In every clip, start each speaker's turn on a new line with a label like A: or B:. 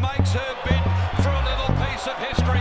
A: makes her bid for a little piece of history.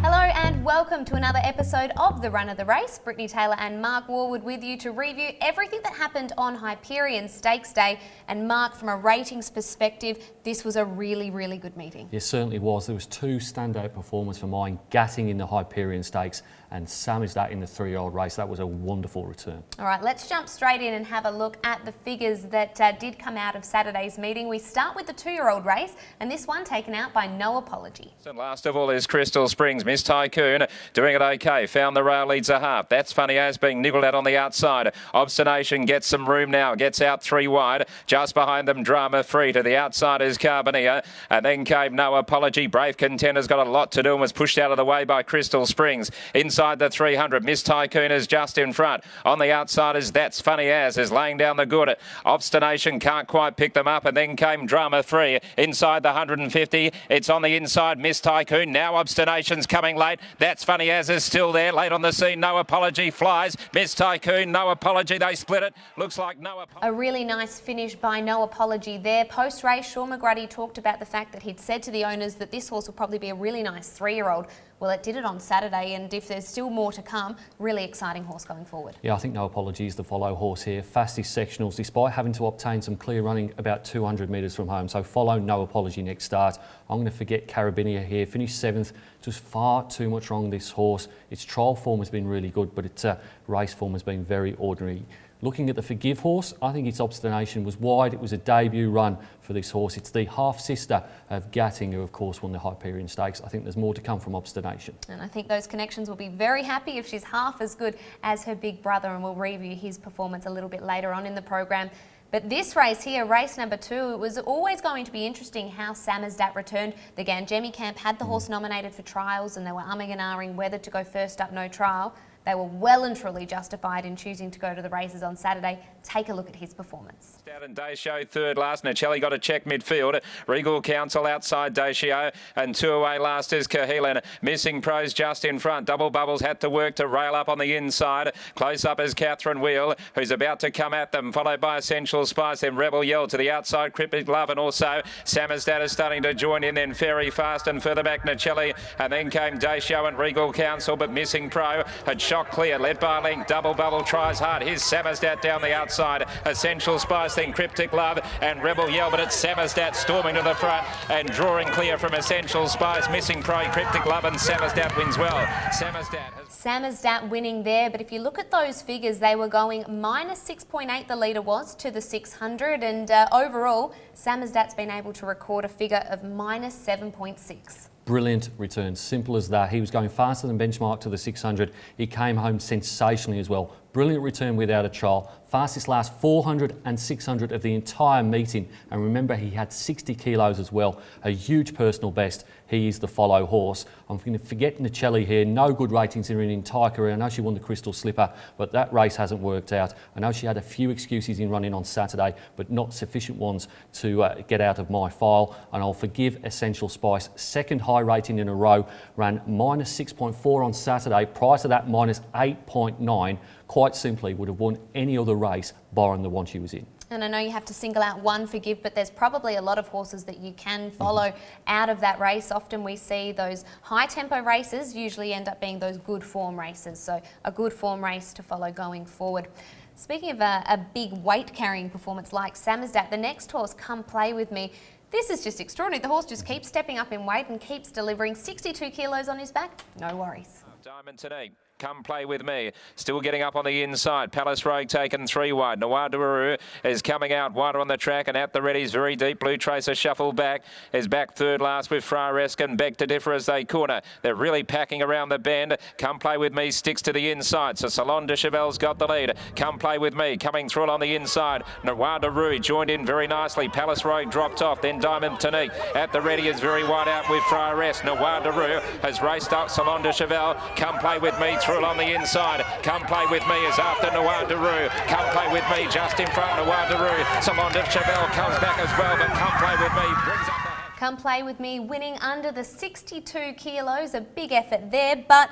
B: Hello and welcome to another episode of The Run of the Race. Brittany Taylor and Mark Warwood with you to review everything that happened on Hyperion Stakes Day. And Mark, from a ratings perspective, this was a really, really good meeting.
C: It certainly was. There was two standout performances for mine, Gatting in the Hyperion Stakes and Samizdat in the 3-year-old race. That was a wonderful return.
B: All right, let's jump straight in and have a look at the figures that did come out of Saturday's meeting. We start with the 2-year-old race, and this one taken out by No Apology.
D: And last of all is Crystal Springs. Miss Tycoon doing it okay. Found the rail, leads a half. That's Funny As being niggled out on the outside. Obstination gets some room now. Gets out 3 wide. Just behind them, Drama Free. To the outside is Carbonia. And then came No Apology. Brave Contender's got a lot to do and was pushed out of the way by Crystal Springs. Inside the 300, Miss Tycoon is just in front. On the outside is That's Funny As is laying down the good. Obstination can't quite pick them up. And then came Drama Free. Inside the 150, it's on the inside, Miss Tycoon. Now Obstination's coming late. That's Funny As is still there. Late on the scene, No Apology flies. Miss Tycoon, No Apology, they split it. Looks like No Apology.
B: A really nice finish by No Apology there. Post-race, Sean McGrady talked about the fact that he'd said to the owners that this horse will probably be a really nice 3-year-old. Well, it did it on Saturday, and if there's still more to come, really exciting horse going forward.
C: Yeah, I think No Apology is the follow horse here. Fastest sectionals, despite having to obtain some clear running about 200 metres from home. So follow No Apology next start. I'm going to forget Carabinia here. Finished 7th. Just far too much wrong this horse. Its trial form has been really good, but its race form has been very ordinary. Looking at the Forgive horse, I think its Obstination was wide. It was a debut run for this horse. It's the half-sister of Gatting, who of course won the Hyperion Stakes. I think there's more to come from Obstination.
B: And I think those connections will be very happy if she's half as good as her big brother, and we'll review his performance a little bit later on in the program. But this race here, race number 2, it was always going to be interesting how Samizdat returned. The Gangemi camp had the horse nominated for trials, and they were umming and ahhing whether to go first up, no trial. They were well and truly justified in choosing to go to the races on Saturday. Take a look at his performance.
D: Out and Decio third last. Nacelli got a check midfield. Regal Council outside Decio. And 2 away last is Cahelan. Missing Pros just in front. Double Bubbles had to work to rail up on the inside. Close up is Catherine Wheel, who's about to come at them. Followed by Essential Spice. Then Rebel Yell to the outside. Cryptic Love, and also Samizdat is starting to join in. Then Fairy Fast, and further back Nacelli. And then came Decio and Regal Council. But Missing Pro had shot clear, led by Link. Double Bubble tries hard. Here's Samizdat down the outside. Essential Spice, then Cryptic Love and Rebel Yell, but it's Samizdat storming to the front and drawing clear from Essential Spice. Missing Pro, Cryptic Love, and Samizdat wins well.
B: Samizdat winning there, but if you look at those figures, they were going -6.8 the leader was to the 600, and overall, Samizdat's been able to record a figure of -7.6.
C: Brilliant return, simple as that. He was going faster than benchmark to the 600. He came home sensationally as well. Brilliant return without a trial. Fastest last 400 and 600 of the entire meeting. And remember, he had 60 kilos as well. A huge personal best. He is the follow horse. I'm going to forget Nacelli here. No good ratings in her entire career. I know she won the Crystal Slipper, but that race hasn't worked out. I know she had a few excuses in running on Saturday, but not sufficient ones to get out of my file. And I'll forgive Essential Spice. Second high rating in a row. Ran -6.4 on Saturday. Prior to that, -8.9. Quite simply would have won any other race barring the one she was in.
B: And I know you have to single out one Forgive, but there's probably a lot of horses that you can follow out of that race. Often we see those high tempo races usually end up being those good form races. So a good form race to follow going forward. Speaking of a big weight carrying performance like Samizdat, the next horse, Come Play With Me. This is just extraordinary. The horse just keeps stepping up in weight and keeps delivering 62 kilos on his back. No worries.
D: Diamond Tonique. Come Play With Me. Still getting up on the inside. Palace Rogue taken 3 wide. Noir Duru is coming out wider on the track, and at the ready is very deep. Blue Tracer shuffled back. Is back third last with Fraresque and Beck to differ as they corner. They're really packing around the bend. Come Play With Me sticks to the inside. So Salon de Chevel's got the lead. Come Play With Me coming through on the inside. Noir Duru joined in very nicely. Palace Rogue dropped off. Then Diamond Tonique at the ready is very wide out with Fraresque. Noir Duru has raced up Salon de Chevel. Come Play With Me through on the inside. Come Play With Me is after Noir Duru. Come Play With Me just in front. Noir Duru. Salon de Chevel comes back as well, but Come Play With Me brings up the...
B: Come Play With Me winning under the 62 kilos. A big effort there, but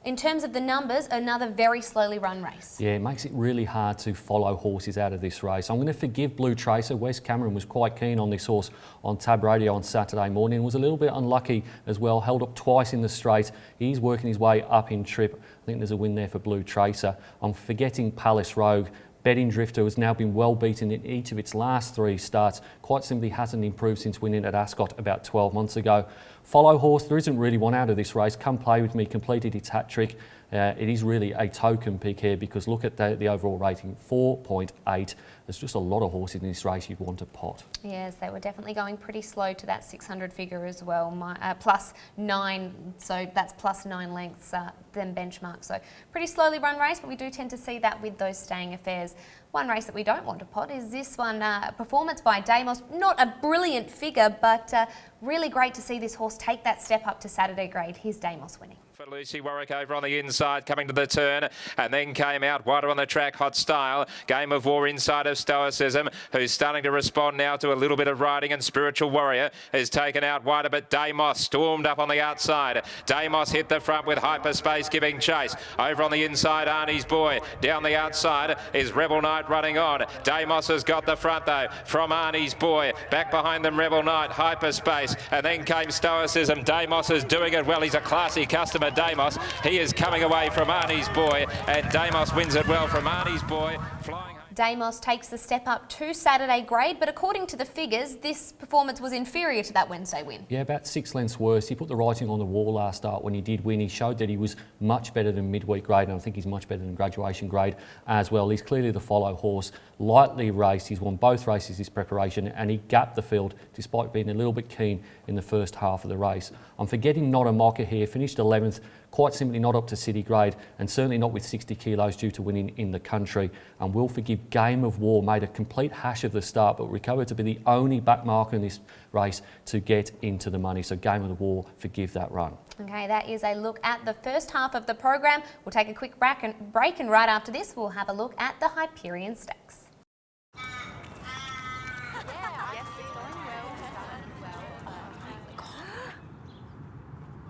B: In terms of the numbers, another very slowly run race.
C: Yeah, it makes it really hard to follow horses out of this race. I'm going to forgive Blue Tracer. Wes Cameron was quite keen on this horse on Tab Radio on Saturday morning. Was a little bit unlucky as well, held up twice in the straight. He's working his way up in trip. I think there's a win there for Blue Tracer. I'm forgetting Palace Rogue. Betting Drifter has now been well beaten in each of its last 3 starts. Quite simply hasn't improved since winning at Ascot about 12 months ago. Follow Horse, there isn't really one out of this race. Come Play With Me completed its hat-trick. It is really a token pick here because look at the overall rating, 4.8. There's just a lot of horses in this race you'd want to pot.
B: Yes, they were definitely going pretty slow to that 600 figure as well, +9, so that's +9 lengths than benchmark. So pretty slowly run race, but we do tend to see that with those staying affairs. One race that we don't want to pot is this one, Performance by Damos. Not a brilliant figure, but really great to see this horse take that step up to Saturday grade. Here's Damos winning.
D: For Lucy Warwick over on the inside, coming to the turn, and then came out wider on the track, Hot Style. Game of War inside of Stoicism, who's starting to respond now to a little bit of riding, and Spiritual Warrior is taken out wider, but Damos stormed up on the outside. Damos hit the front with Hyperspace giving chase. Over on the inside, Arnie's Boy. Down the outside is Rebel Knight running on. Damos has got the front though from Arnie's Boy. Back behind them, Rebel Knight, Hyperspace, and then came Stoicism. Damos is doing it well. He's a classy customer, Damos. He is coming away from Arnie's Boy, and Damos wins it well from Arnie's Boy. Flying.
B: Damos takes the step up to Saturday grade, but according to the figures, this performance was inferior to that Wednesday win.
C: Yeah, about 6 lengths worse. He put the writing on the wall last start when he did win. He showed that he was much better than midweek grade, and I think he's much better than graduation grade as well. He's clearly the follow horse, lightly raced. He's won both races this preparation, and he gapped the field despite being a little bit keen in the first half of the race. I'm forgetting Not a Mocker here, finished 11th, quite simply not up to city grade, and certainly not with 60 kilos due to winning in the country. And will forgive Game of War, made a complete hash of the start, but recovered to be the only back marker in this race to get into the money. So Game of the War, forgive that run.
B: Okay, that is a look at the first half of the program. We'll take a quick break, and right after this, we'll have a look at the Hyperion Stakes.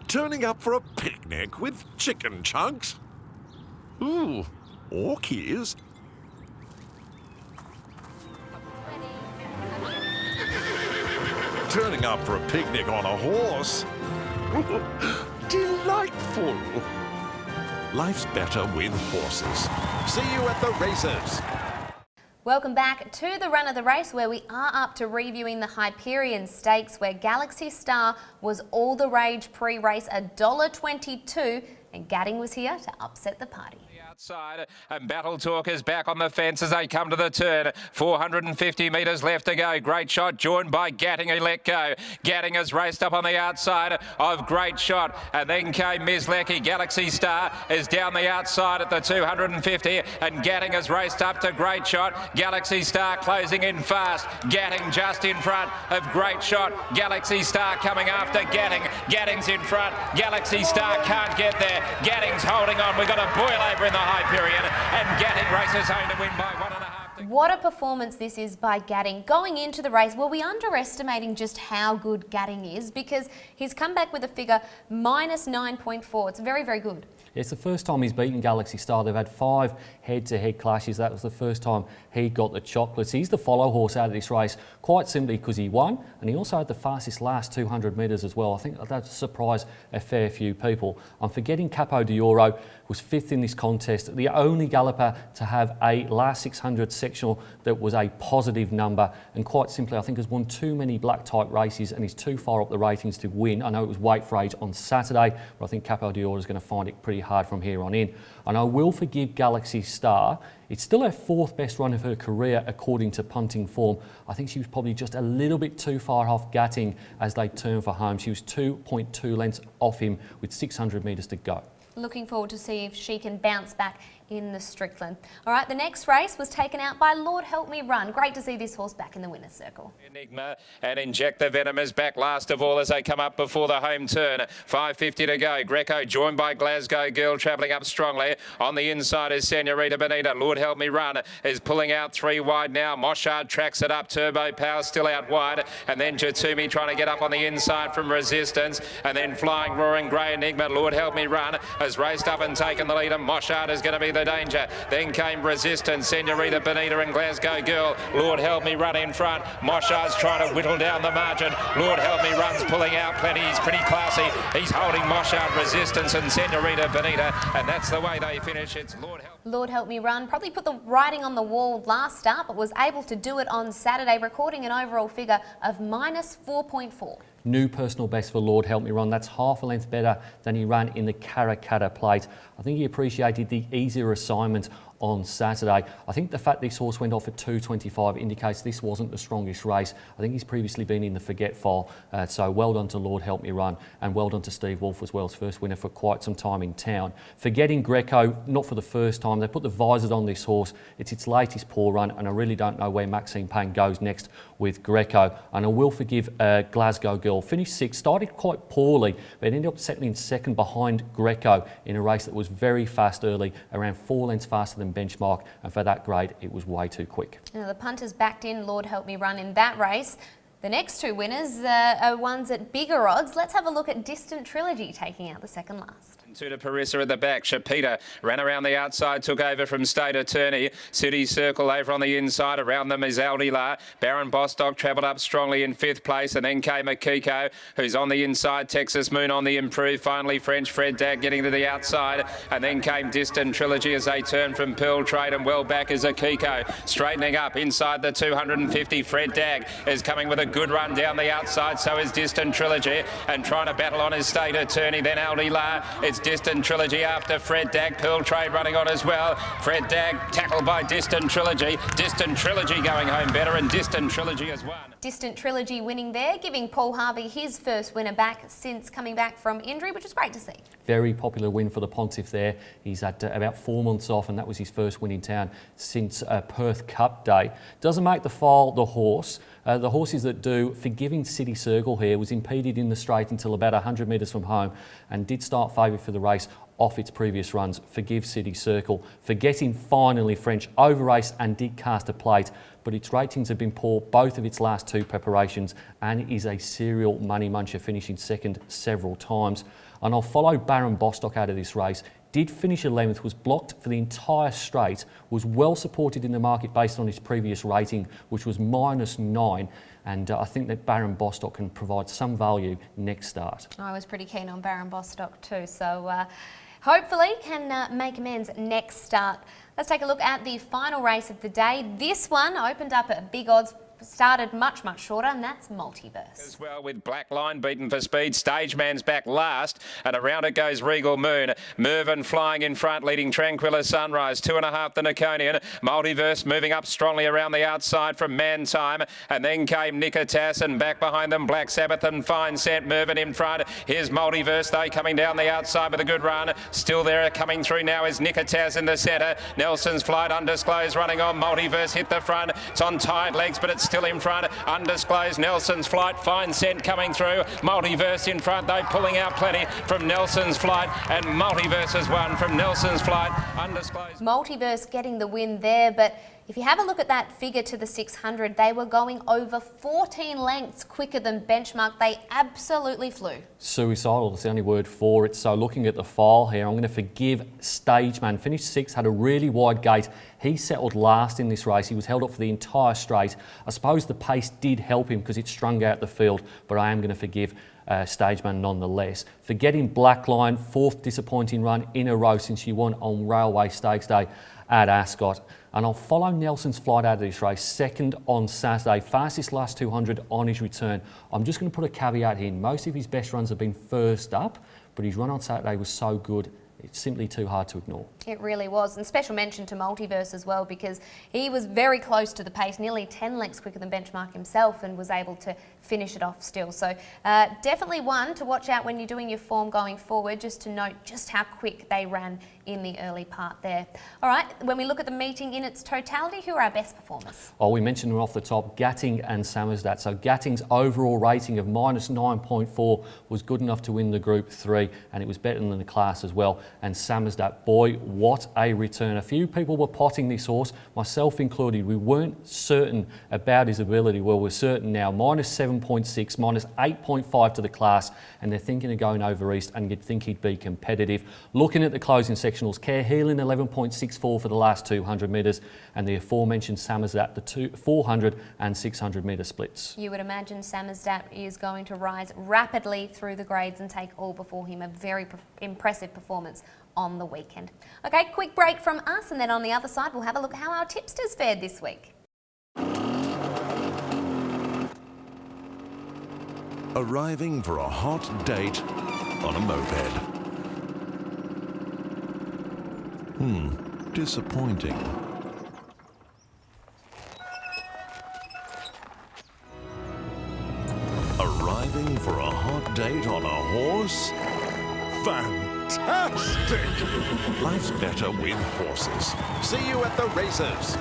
E: Turning up for a picnic with chicken chunks? Ooh, orchies? Turning up for a picnic on a horse? Delightful! Life's better with horses. See you at the races.
B: Welcome back to the run of the race, where we are up to reviewing the Hyperion Stakes, where Galaxy Star was all the rage pre-race, $1.22, and Gadding was here to upset the party.
D: Outside, and Battle Talk is back on the fence as they come to the turn. 450 metres left to go. Great Shot joined by Gatting, who let go. Gatting has raced up on the outside of Great Shot, and then came Ms. Lecky. Galaxy Star is down the outside at the 250, and Gatting has raced up to Great Shot. Galaxy Star closing in fast. Gatting just in front of Great Shot. Galaxy Star coming after Gatting. Gatting's in front. Galaxy Star can't get there. Gatting's holding on. We've got a boil over in the Hyperion, and Gatting races home to win by 1.5.
B: What a performance this is by Gatting. Going into the race, were we underestimating just how good Gatting is? Because he's come back with a figure -9.4. It's very, very good.
C: It's the first time he's beaten Galaxy Star. They've had 5 head-to-head clashes. That was the first time he got the chocolates. He's the follow horse out of this race, quite simply because he won, and he also had the fastest last 200 metres as well. I think that surprised a fair few people. I'm forgetting Capo d'Oro was 5th in this contest, the only galloper to have a last 600 sectional that was a positive number, and quite simply I think has won too many black type races and is too far up the ratings to win. I know it was weight for age on Saturday, but I think Capo d'Oro is going to find it pretty hard from here on in. And I will forgive Galaxy Star. It's still her 4th best run of her career according to punting form. I think she was probably just a little bit too far off Gatting as they turned for home. She was 2.2 lengths off him with 600 metres to go.
B: Looking forward to see if she can bounce back in the Strickland. All right, the next race was taken out by Lord Help Me Run. Great to see this horse back in the winner's circle.
D: Enigma and Inject the Venom is back last of all as they come up before the home turn. 5.50 to go. Greco joined by Glasgow Girl travelling up strongly. On the inside is Senorita Bonita. Lord Help Me Run is pulling out 3 wide now. Moshard tracks it up. Turbo Power still out wide. And then Jatumi trying to get up on the inside from Resistance. And then Flying Roaring Grey Enigma. Lord Help Me Run has raced up and taken the lead. And Moshard is going to be the danger. Then came Resistance, Senorita Bonita and Glasgow Girl. Lord Help Me Run in front. Moshard's trying to whittle down the margin. Lord Help Me Run's pulling out plenty. He's pretty classy. He's holding Moshard, Resistance and Senorita Bonita. And that's the way they finish. It's
B: Lord Help Me Run probably put the writing on the wall last start, but was able to do it on Saturday, recording an overall figure of -4.4.
C: New personal best for Lord Help Me Run. That's half a length better than he ran in the Karrakatta Plate. I think he appreciated the easier assignment on Saturday. I think the fact this horse went off at 2.25 indicates this wasn't the strongest race. I think he's previously been in the forget file. So well done to Lord Help Me Run, and well done to Steve Wolf as well, his first winner for quite some time in town. Forgetting Greco, not for the first time. They put the visors on this horse. It's its latest poor run, and I really don't know where Maxine Payne goes next with Greco. And I will forgive Glasgow Girl. Finished 6th, started quite poorly, but ended up settling second behind Greco in a race that was very fast early, around 4 lengths faster than benchmark, and for that grade it was way too quick.
B: Now the punters backed in Lord Help Me Run in that race. The next 2 winners are ones at bigger odds. Let's have a look at Distant Trilogy taking out the second last.
D: To Parissa at the back. Shapita ran around the outside, took over from State Attorney. City Circle over on the inside. Around them is Aldila. Baron Bostock travelled up strongly in 5th place, and then came Akiko, who's on the inside. Texas Moon on the improve. Finally, French Fred Dag getting to the outside, and then came Distant Trilogy as they turn from Pearl Trade, and well back is Akiko. Straightening up inside the 250. Fred Dag is coming with a good run down the outside. So is Distant Trilogy, and trying to battle on his State Attorney. Then Aldila. It's Distant Trilogy after Fred Dag. Pearl Trade running on as well. Fred Dag tackled by Distant Trilogy. Distant Trilogy going home better, and Distant Trilogy has won.
B: Distant Trilogy winning there, giving Paul Harvey his first winner back since coming back from injury, which is great to see.
C: Very popular win for the Pontiff there. He's had about 4 months off, and that was his first win in town since Perth Cup Day. Doesn't make the file the horse. The horses that do, Forgiving City Circle here, was impeded in the straight until about 100 metres from home, and did start favourite for the race off its previous runs. Forgive City Circle. Forgetting Finally French over-raced and did cast a plate, but its ratings have been poor both of its last 2 preparations, and is a serial money muncher, finishing second several times. And I'll follow Baron Bostock out of this race. Did finish 11th, was blocked for the entire straight, was well supported in the market based on his previous rating, which was -9, and I think that Baron Bostock can provide some value next start.
B: I was pretty keen on Baron Bostock too, so hopefully can make amends next start. Let's take a look at the final race of the day. This one opened up at big odds, started much shorter, and that's Multiverse.
D: As well, with Black Line beaten for speed. Stageman's back last, and around it goes Regal Moon. Mervyn flying in front, leading Tranquilla Sunrise. 2.5 the Niconian. Multiverse moving up strongly around the outside from Man Time, and then came Nicotas, and back behind them Black Sabbath and Fine Scent. Mervyn in front. Here's Multiverse, they coming down the outside with a good run. Still there, coming through now is Nicotas in the centre. Nelson's Flight Undisclosed running on. Multiverse hit the front. It's on tight legs, but it's still in front. Undisclosed, Nelson's Flight, Fine Scent coming through. Multiverse in front, though, pulling out plenty from Nelson's Flight, and Multiverse has won from Nelson's Flight. Undisclosed.
B: Multiverse getting the win there, but if you have a look at that figure to the 600, they were going over 14 lengths quicker than benchmark. They absolutely flew.
C: Suicidal, that's the only word for it. So looking at the file here, I'm going to forgive Stageman. Finished 6th, had a really wide gate. He settled last in this race. He was held up for the entire straight. I suppose the pace did help him because it strung out the field, but I am going to forgive Stageman nonetheless. Forgetting Black Line, 4th disappointing run in a row since she won on Railway Stakes Day at Ascot. And I'll follow Nelson's Flight out of this race, 2nd on Saturday, fastest last 200 on his return. I'm just going to put a caveat in. Most of his best runs have been first up, but his run on Saturday was so good it's simply too hard to ignore.
B: It really was, and special mention to Multiverse as well, because he was very close to the pace, nearly 10 lengths quicker than Benchmark himself, and was able to finish it off still. So definitely one to watch out when you're doing your form going forward, just to note just how quick they ran in the early part there. All right, when we look at the meeting in its totality, who are our best performers?
C: Oh, we mentioned them off the top, Gatting and Samizdat. So Gatting's overall rating of -9.4 was good enough to win the Group 3, and it was better than the class as well. And Samizdat, boy, what a return. A few people were potting this horse, myself included. We weren't certain about his ability. Well, we're certain now. -7.6, -8.5 to the class, and they're thinking of going over east, and you'd think he'd be competitive. Looking at the closing sectionals, Care Healing 11.64 for the last 200 metres, and the aforementioned Samizdat, the 400 and 600 metre splits.
B: You would imagine Samizdat is going to rise rapidly through the grades and take all before him. A very impressive performance on the weekend. Okay, quick break from us, and then on the other side we'll have a look at how our tipsters fared this week.
E: Arriving for a hot date on a moped. Disappointing. Arriving for a hot date on a horse? Fantastic! Life's better with horses. See you at the races.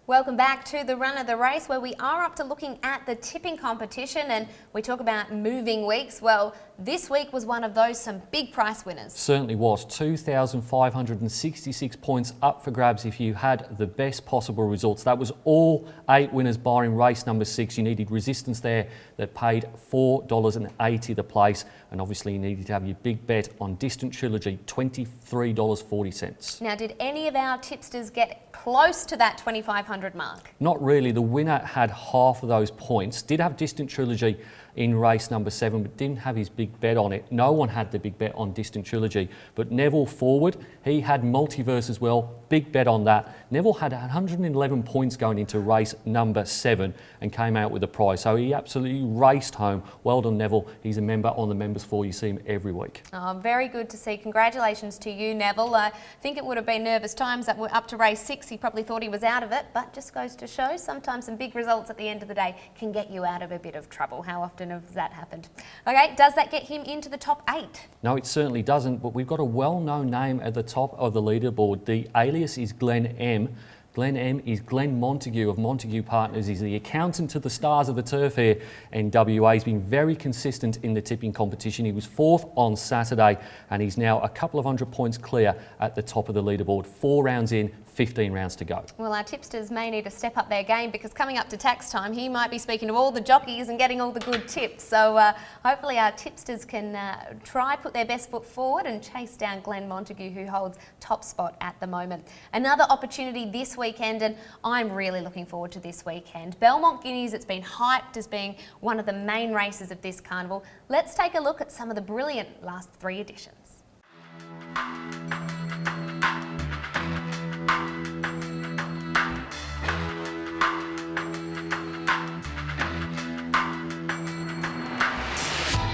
B: Welcome back to the Run of the Race, where we are up to looking at the tipping competition, and we talk about moving weeks. Well, this week was one of those, some big price winners.
C: Certainly was. 2,566 points up for grabs if you had the best possible results. That was all 8 winners barring race number 6. You needed resistance there that paid $4.80 the place, and obviously you needed to have your big bet on Distant Trilogy, $23.40.
B: Now, did any of our tipsters get close to that 2,500 mark?
C: Not really. The winner had half of those points. Did have Distant Trilogy in race number 7, but didn't have his big bet on it. No one had the big bet on Distant Trilogy, but Neville Forward, he had Multiverse as well, big bet on that. Neville had 111 points going into race number 7 and came out with a prize, so he absolutely raced home. Well done, Neville. He's a member on the Members 4. You see him every week.
B: Oh, very good to see. Congratulations to you, Neville. I think it would have been nervous times that were up to race 6. He probably thought he was out of it, but just goes to show sometimes some big results at the end of the day can get you out of a bit of trouble. How often has that happened? Okay, does that get him into the top 8?
C: No, it certainly doesn't, but we've got a well-known name at the top of the leaderboard. The alias is Glenn M. Glenn M is Glenn Montague of Montague Partners. He's the accountant to the stars of the turf here in WA. He's been very consistent in the tipping competition. He was 4th on Saturday, and he's now a couple of 100 points clear at the top of the leaderboard. 4 rounds in, 15 rounds to go. Well,
B: our tipsters may need to step up their game, because coming up to tax time, he might be speaking to all the jockeys and getting all the good tips. So hopefully our tipsters can try put their best foot forward and chase down Glenn Montague, who holds top spot at the moment. Another opportunity this weekend, and I'm really looking forward to this weekend. Belmont Guineas, it's been hyped as being one of the main races of this carnival. Let's take a look at some of the brilliant last 3 editions.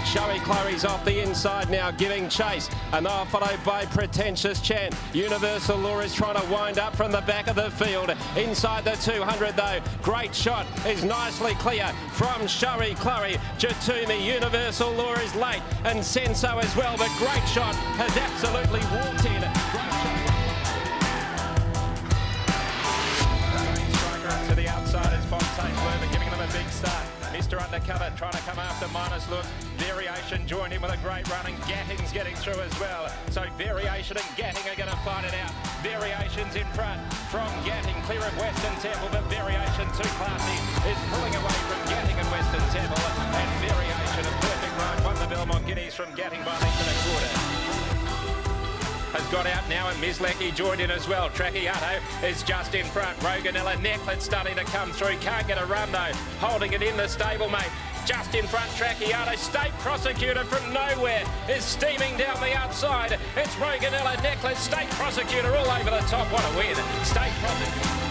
D: Showy Clary's off the inside now, giving chase, and they're followed by Pretentious Chant. Universal Lure is trying to wind up from the back of the field. Inside the 200 though, Great Shot is nicely clear from Showy Clary. Jatumi, Universal Lure is late, and Senso as well, but Great Shot has absolutely walked in. Striker up to the outside is Fontaine Blurman, giving them a big start. Mr. Undercover trying to come after Minus Look. Variation joined in with a great run, and Gatting's getting through as well. So Variation and Gatting are going to fight it out. Variation's in front from Gatting, clear of Western Temple, but Variation too classy is pulling away from Gatting and Western Temple. And Variation, a perfect ride, won the Belmont Guineas from Gatting by length and a quarter. Has got out now, and Mislecki joined in as well. Tracciato is just in front. Roganella Necklet starting to come through. Can't get a run though. Holding it in the stablemate. Just in front, Tracciato. State Prosecutor from nowhere is steaming down the outside. It's Roganella Necklet. State Prosecutor all over the top. What a win. State Prosecutor.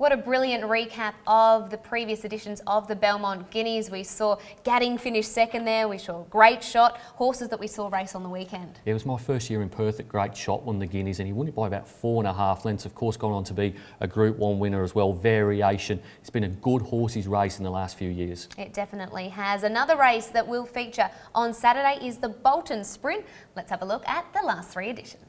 B: What a brilliant recap of the previous editions of the Belmont Guineas. We saw Gadding finish second there. We saw Great Shot, horses that we saw race on the weekend.
C: It was my first year in Perth at Great Shot, won the Guineas, and he won it by about 4.5 lengths. Of course, gone on to be a Group 1 winner as well. Variation. It's been a good horses race in the last few years.
B: It definitely has. Another race that will feature on Saturday is the Bolton Sprint. Let's have a look at the last 3 editions.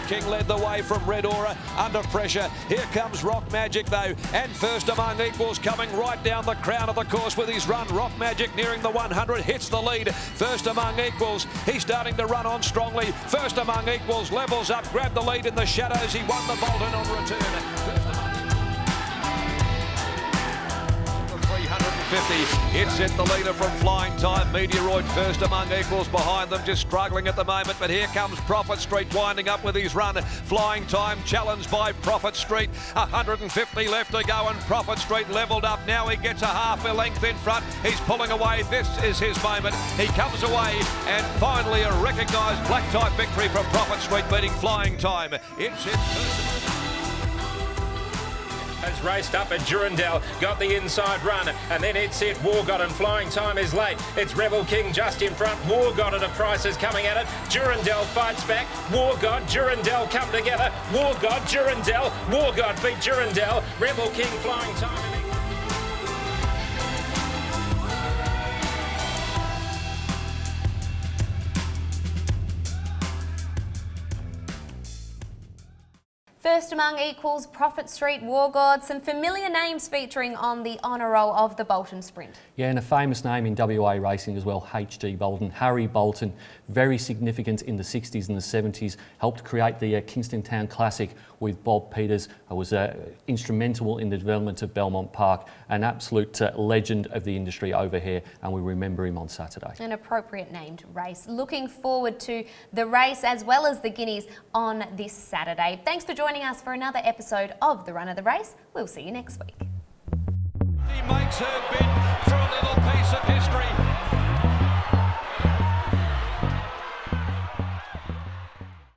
F: King led the way from Red Aura, under pressure. Here comes Rock Magic though, and First Among Equals coming right down the crown of the course with his run. Rock Magic nearing the 100, hits the lead. First Among Equals, he's starting to run on strongly. First Among Equals levels up, grabbed the lead in the shadows. He won the Bolton on return. 350. It's set the leader from Flying Time. Meteoroid First Among Equals behind them, just struggling at the moment. But here comes Prophet Street winding up with his run. Flying Time challenged by Prophet Street. 150 left to go, and Prophet Street levelled up. Now he gets a half a length in front. He's pulling away. This is his moment. He comes away, and finally a recognised black type victory from Prophet Street beating Flying Time. It's his first.
D: Has raced up at Durandal, got the inside run, and then it's it. War God and Flying Time is late. It's Rebel King just in front. War God at a price is coming at it. Durandal fights back. War God, Durandal come together. War God, Durandal. War God beat Durandal. Rebel King, Flying Time.
B: First Among Equals, Prophet Street, War God, some familiar names featuring on the honour roll of the Bolton Sprint.
C: Yeah, and a famous name in WA racing as well, H.G. Bolton. Harry Bolton, very significant in the 60s and the 70s, helped create the Kingston Town Classic with Bob Peters, was instrumental in the development of Belmont Park, an absolute legend of the industry over here, and we remember him on Saturday.
B: An appropriate named race. Looking forward to the race as well as the Guineas on this Saturday. Thanks for joining us for another episode of The Run of the Race. We'll see you next week.
A: He makes her bid for a little piece of history.